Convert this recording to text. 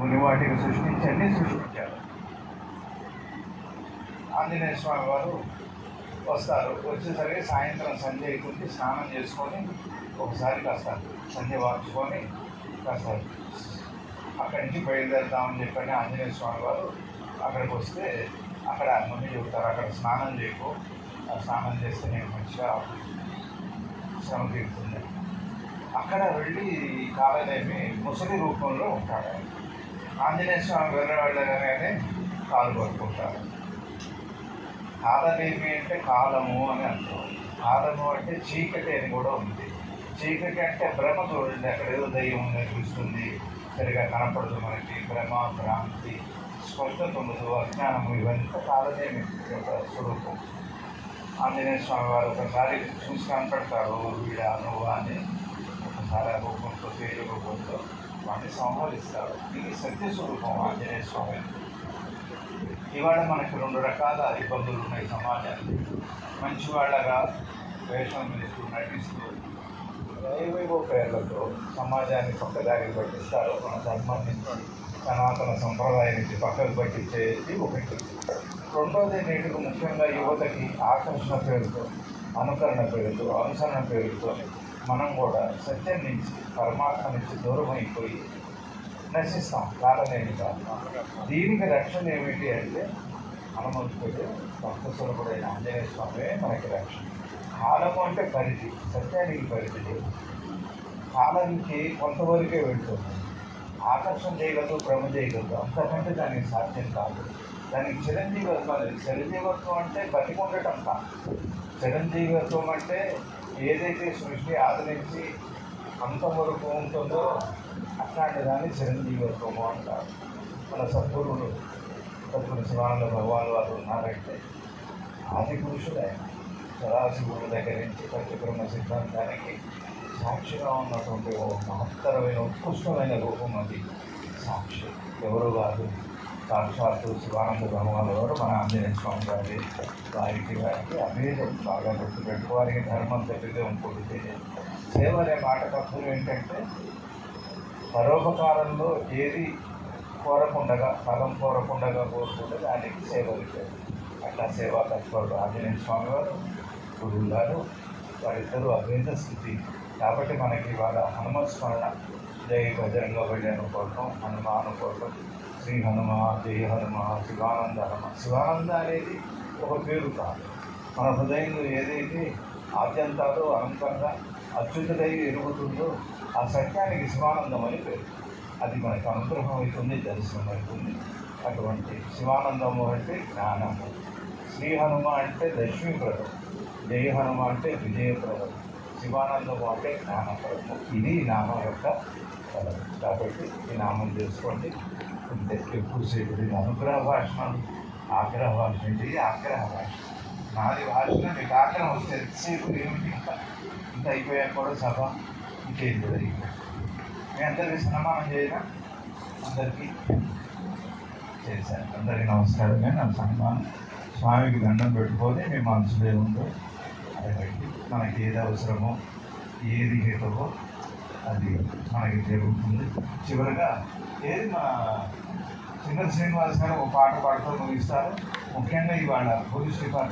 కొన్ని వాటికి సృష్టించి అన్నీ సృష్టించారు. ఆంజనేయ స్వామి వారు వస్తారు. వచ్చేసరికి సాయంత్రం సంధ్య అయిపోతే స్నానం చేసుకొని ఒకసారి కాస్త సంధ్య వార్చుకొని కాస్త అక్కడి నుంచి బయలుదేరుతామని చెప్పని ఆంజనేయ స్వామి వారు అక్కడికి వస్తే అక్కడ మమ్మీ చెబుతారు, అక్కడ స్నానం చేయకు, స్నానం చేస్తే నేను మంచిగా శ్రమ తీరుతుంది. అక్కడ వెళ్ళి కాలనేమి ముసలి రూపంలో ఉంటాడు. ఆంజనేయ స్వామి వెళ్ళగానే కాలు పట్టుకుంటారు. కాలనేమి అంటే కాలము అని అంటారు. కాలము అంటే చీకటి అని కూడా ఉంది. చీకటి అంటే భ్రమ. చూడండి, అక్కడ ఏదో దయ్యం కనిపిస్తుంది, సరిగా కనపడదు మనకి, భ్రమ, భ్రాంతి, స్పష్టత ఉండదు, అజ్ఞానము, ఇవంతా కాలనేమి యొక్క స్వరూపం. ఆంజనేయ స్వామి వారు ఒకసారి చూసి కనపడతారు, వీడ నువ్వు అని. ఒకసారి ఆ రూపంతో తేలి రూపంతో వాటిని సంహరిస్తారు. ఇది సత్యస్వరూపం ఆంజనేయ స్వామి. ఇవాళ మనకి 2 రకాల ఇబ్బందులు ఉన్నాయి సమాజానికి. మంచివాళ్ళగా వేషం వేస్తూ నటిస్తూ ఏవేవో పేర్లతో సమాజాన్ని పక్కదారి పట్టిస్తారు. మన ధర్మాన్ని, సనాతన సంప్రదాయం నుంచి పక్కకు పట్టించేది ఒకటి. రెండోది, నేటికి ముఖ్యంగా యువతకి ఆకర్షణ పేరుతో, అనుకరణ పేరుతో, అనుసరణ పేరుతో మనం కూడా సత్యం నుంచి, పరమాత్మ నుంచి దూరం అయిపోయి నశిస్తాం. కాలనేమి కాదు. దీనికి రక్షణ ఏమిటి అంటే హనుమంతుడు, భక్తసులభుడైన ఆంజనేయ స్వామి మనకి రక్షణ. కాలము అంటే పరిధి, సత్యానికి పరిధి లేదు. కాలానికి కొంతవరకే వెళ్తుంది. ఆకర్షణ చేయగలదు, భ్రమ చేయగలదు, అంతకంటే దానికి సాధ్యం కాదు. దానికి చిరంజీవత్వం లేదు. చిరంజీవత్వం అంటే బతికి ఉండటం కాదు. చిరంజీవత్వం అంటే ఏదైతే సృష్టి ఆదరించి అంతవరకు ఉంటుందో అట్లాంటి దాన్ని చిరంజీవత్వము అంటారు. మన సద్గురువులు శివానంద భగవాన్ వారు ఉన్నారంటే ఆది పురుషుడు ఆయన. సదాశివుడి దగ్గర నుంచి పంచబ్రహ్మ సిద్ధాంతానికి సాక్షిగా ఉన్నటువంటి ఓ మహత్తరమైన ఉత్కృష్టమైన రూపం అది. సాక్షి ఎవరు కాదు, సాక్షాత్తు శివానంద భగవాన్ వారు మన ఆంజనేయ స్వామి గారి వారికి అభేదం బాగా గుర్తుపెట్టు. వారికి ధర్మం తప్పితే ఇంకోటి తెలియదు. సేవ అనే మాటకు అర్థం ఏంటంటే పరోపకారంలో ఏది కోరకుండగా, ఫలం కోరకుండగా కోరుకుంటే దానికి సేవ ఇచ్చారు. అట్లా సేవా తత్పరుడు ఆంజనేయ స్వామి వారు, గురువు గారు, వారిద్దరూ అభేద స్థితి. కాబట్టి మనకి ఇవాళ హనుమత్ స్మరణ. జై బజరంగ బలి అనుకోవటం, హనుమ అనుకోవటం, శ్రీ హనుమ, జై హనుమ, శివానంద హనుమ. శివానంద అనేది ఒక పేరు కాదు. మన హృదయంలో ఏదైతే ఆద్యంతాలు అనంతంగా అచ్యుతుడై ఎరుగుతుందో ఆ సత్యానికి శివానందం అని పేరు. అది మనకు అనుగ్రహం అవుతుంది, దర్శనం అవుతుంది. అటువంటి శివానందము అంటే జ్ఞానము. శ్రీ హనుమ అంటే లక్ష్మీప్రదం, జయ హనుమ అంటే విజయప్రదం, శివానందము అంటే జ్ఞానప్రదం. ఇది నామం యొక్క ఫలం. కాబట్టి ఈ నామం చేసుకోండి. ఎక్కువసేపు ఇది అనుగ్రహ భాషణం, ఆగ్రహ భాష ఏంటి? ఆగ్రహ భాష. నాది భాషణ మీకు ఆగ్రహం వస్తే ఎంతసేపు ఏమిటి, ఇంత అయిపోయాక కూడా సభ ఇంకేం కూడా అయిపోయింది. మీ అందరికీ సన్మానం చేయగా అందరికీ చేశాను. అందరికీ నమస్కారం. నా సన్మానం స్వామికి దండం పెట్టుకొని మీ మనసులో ఉందో అది బట్టి మనకి ఏది అవసరమో, ఏది హేతువో అది మనకి జరుగుతుంది. చివరిగా ఏది మన సింగర్ శ్రీనివాస్ గారు ఒక పాట పాడుతూ ముగిస్తారు. ముఖ్యంగా ఇవాళ పోలీస్ డిపార్ట్మెంట్